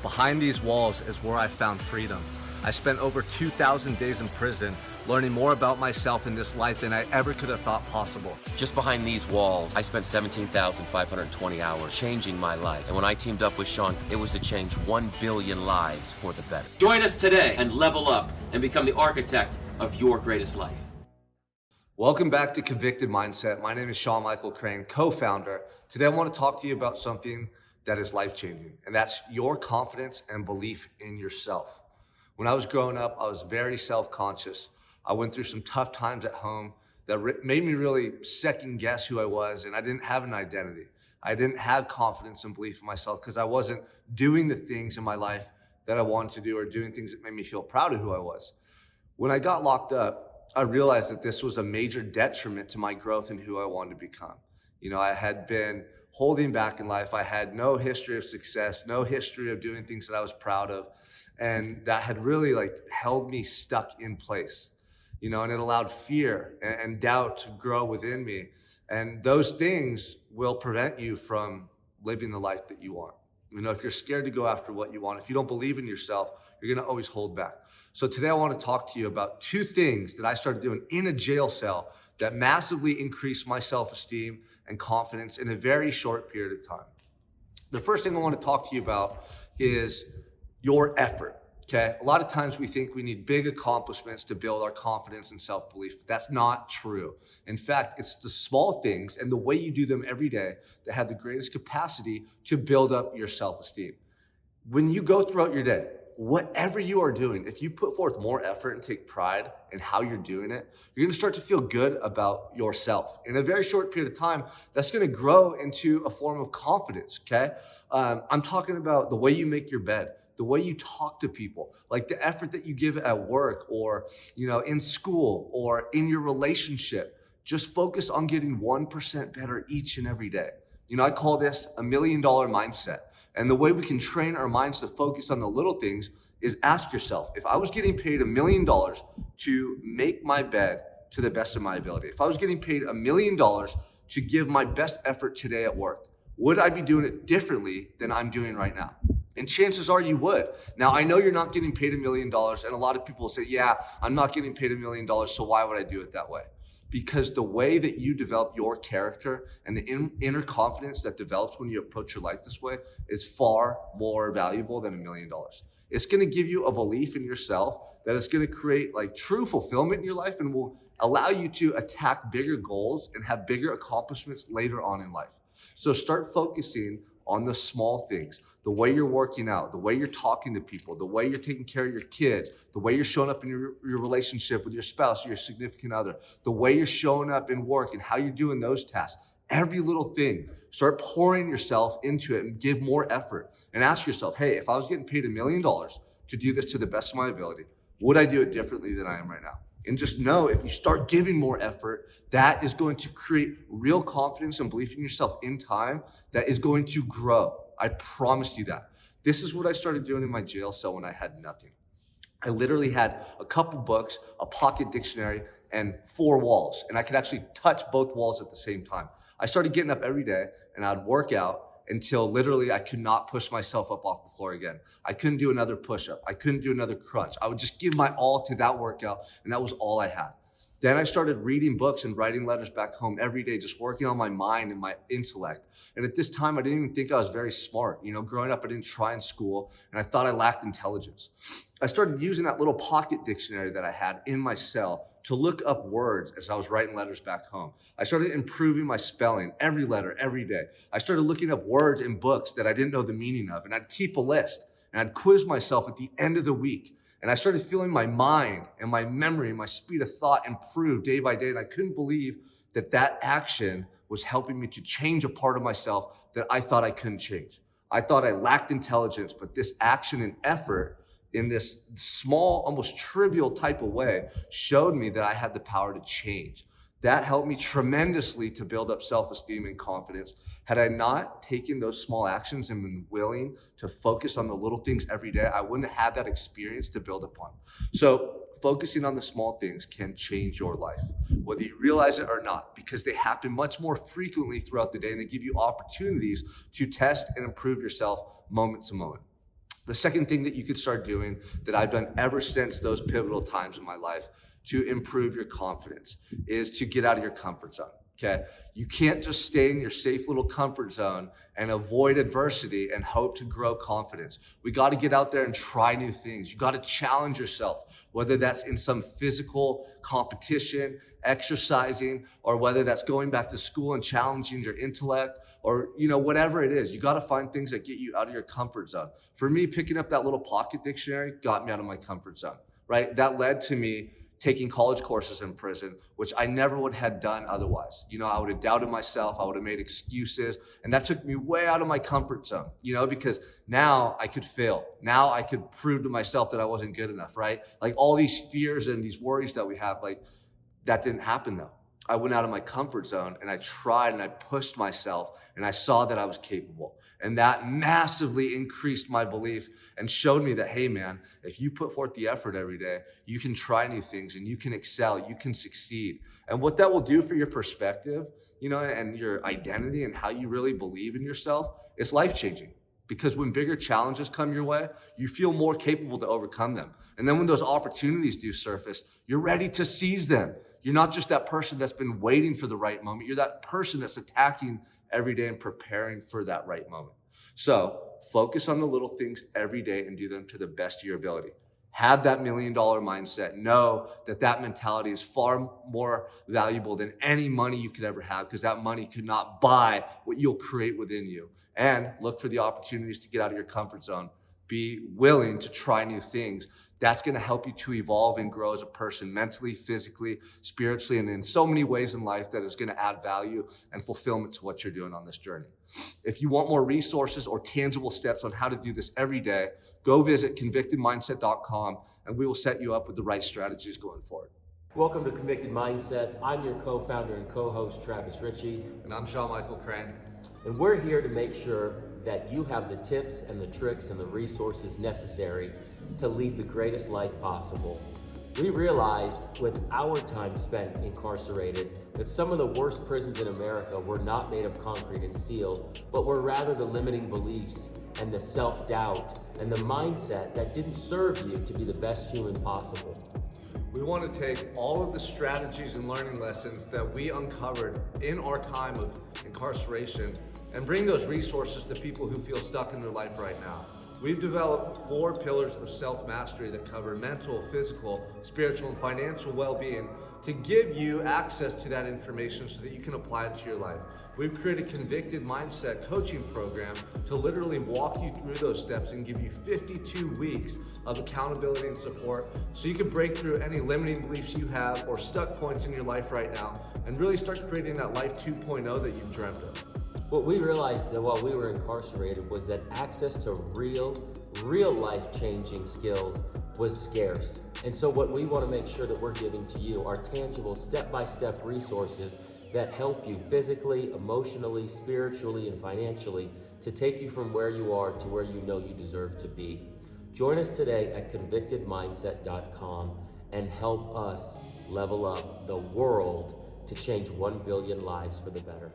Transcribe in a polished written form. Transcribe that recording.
Behind these walls is where I found freedom. I spent over 2,000 days in prison, learning more about myself in this life than I ever could have thought possible. Just behind these walls, I spent 17,520 hours changing my life. And when I teamed up with Sean, it was to change 1 billion lives for the better. Join us today and level up and become the architect of your greatest life. Welcome back to Convicted Mindset. My name is Sean Michael Crane, co-founder. Today I want to talk to you about something that is life-changing, and that's your confidence and belief in yourself. When I was growing up, I was very self-conscious. I went through some tough times at home that made me really second guess who I was, and I didn't have an identity. I didn't have confidence and belief in myself because I wasn't doing the things in my life that I wanted to do or doing things that made me feel proud of who I was. When I got locked up, I realized that this was a major detriment to my growth and who I wanted to become. You know, I had been holding back in life. I had no history of success, no history of doing things that I was proud of. And that had really held me stuck in place, you know, and it allowed fear and doubt to grow within me. And those things will prevent you from living the life that you want. You know, if you're scared to go after what you want, if you don't believe in yourself, you're gonna always hold back. So today I wanna talk to you about 2 things that I started doing in a jail cell that massively increased my self-esteem and confidence in a very short period of time. The first thing I want to talk to you about is your effort, okay? A lot of times we think we need big accomplishments to build our confidence and self-belief, but that's not true. In fact, it's the small things and the way you do them every day that have the greatest capacity to build up your self-esteem. When you go throughout your day, whatever you are doing, if you put forth more effort and take pride in how you're doing it, you're gonna start to feel good about yourself. In a very short period of time, that's gonna grow into a form of confidence, okay? I'm talking about the way you make your bed, the way you talk to people, like the effort that you give at work or, you know, in school or in your relationship. Just focus on getting 1% better each and every day. You know, I call this $1 million mindset. And the way we can train our minds to focus on the little things is ask yourself, if I was getting paid $1 million to make my bed to the best of my ability, if I was getting paid $1 million to give my best effort today at work, would I be doing it differently than I'm doing right now? And chances are you would. Now, I know you're not getting paid $1 million, and a lot of people will say, yeah, I'm not getting paid $1 million, so why would I do it that way? Because the way that you develop your character and the inner confidence that develops when you approach your life this way is far more valuable than $1 million. It's gonna give you a belief in yourself that it's gonna create true fulfillment in your life and will allow you to attack bigger goals and have bigger accomplishments later on in life. So start focusing on the small things, the way you're working out, the way you're talking to people, the way you're taking care of your kids, the way you're showing up in your relationship with your spouse or your significant other, the way you're showing up in work and how you're doing those tasks. Every little thing, start pouring yourself into it and give more effort and ask yourself, hey, if I was getting paid $1 million to do this to the best of my ability, would I do it differently than I am right now? And just know if you start giving more effort, that is going to create real confidence and belief in yourself in time that is going to grow. I promise you that. This is what I started doing in my jail cell when I had nothing. I literally had a couple books, a pocket dictionary, and 4 walls. And I could actually touch both walls at the same time. I started getting up every day and I'd work out until literally I could not push myself up off the floor again. I couldn't do another push-up. I couldn't do another crunch. I would just give my all to that workout, and that was all I had. Then I started reading books and writing letters back home every day, just working on my mind and my intellect. And at this time, I didn't even think I was very smart. You know, growing up, I didn't try in school, and I thought I lacked intelligence. I started using that little pocket dictionary that I had in my cell to look up words as I was writing letters back home. I started improving my spelling, every letter, every day. I started looking up words in books that I didn't know the meaning of, and I'd keep a list, and I'd quiz myself at the end of the week. And I started feeling my mind and my memory and my speed of thought improve day by day, and I couldn't believe that that action was helping me to change a part of myself that I thought I couldn't change. I thought I lacked intelligence, but this action and effort in this small, almost trivial type of way showed me that I had the power to change. That helped me tremendously to build up self-esteem and confidence. Had I not taken those small actions and been willing to focus on the little things every day, I wouldn't have had that experience to build upon. So focusing on the small things can change your life, whether you realize it or not, because they happen much more frequently throughout the day and they give you opportunities to test and improve yourself moment to moment. The second thing that you could start doing that I've done ever since those pivotal times in my life to improve your confidence is to get out of your comfort zone. Okay. You can't just stay in your safe little comfort zone and avoid adversity and hope to grow confidence. We got to get out there and try new things. You got to challenge yourself, whether that's in some physical competition, exercising, or whether that's going back to school and challenging your intellect, or whatever it is. You got to find things that get you out of your comfort zone. For me, picking up that little pocket dictionary got me out of my comfort zone, right? That led to me taking college courses in prison, which I never would have done otherwise. I would have doubted myself. I would have made excuses. And that took me way out of my comfort zone, because now I could fail. Now I could prove to myself that I wasn't good enough, right? Like all these fears and these worries that we have, like that didn't happen though. I went out of my comfort zone and I tried and I pushed myself and I saw that I was capable. And that massively increased my belief and showed me that, hey man, if you put forth the effort every day, you can try new things and you can excel, you can succeed. And what that will do for your perspective, and your identity and how you really believe in yourself, it's life-changing. Because when bigger challenges come your way, you feel more capable to overcome them. And then when those opportunities do surface, you're ready to seize them. You're not just that person that's been waiting for the right moment. You're that person that's attacking every day and preparing for that right moment. So focus on the little things every day and do them to the best of your ability. Have that $1 million mindset. Know that mentality is far more valuable than any money you could ever have, because that money could not buy what you'll create within you. And look for the opportunities to get out of your comfort zone. Be willing to try new things. That's going to help you to evolve and grow as a person, mentally, physically, spiritually, and in so many ways in life that is going to add value and fulfillment to what you're doing on this journey. If you want more resources or tangible steps on how to do this every day, go visit convictedmindset.com and we will set you up with the right strategies going forward. Welcome to Convicted Mindset. I'm your co-founder and co-host, Travis Richey. And I'm Sean Michael Crane. And we're here to make sure that you have the tips and the tricks and the resources necessary to lead the greatest life possible. We realized with our time spent incarcerated that some of the worst prisons in America were not made of concrete and steel, but were rather the limiting beliefs and the self-doubt and the mindset that didn't serve you to be the best human possible. We want to take all of the strategies and learning lessons that we uncovered in our time of incarceration and bring those resources to people who feel stuck in their life right now. We've developed 4 pillars of self-mastery that cover mental, physical, spiritual, and financial well-being to give you access to that information so that you can apply it to your life. We've created a Convicted Mindset coaching program to literally walk you through those steps and give you 52 weeks of accountability and support so you can break through any limiting beliefs you have or stuck points in your life right now and really start creating that life 2.0 that you've dreamt of. What we realized that while we were incarcerated was that access to real life-changing skills was scarce. And so what we want to make sure that we're giving to you are tangible step-by-step resources that help you physically, emotionally, spiritually, and financially to take you from where you are to where you know you deserve to be. Join us today at convictedmindset.com and help us level up the world to change 1 billion lives for the better.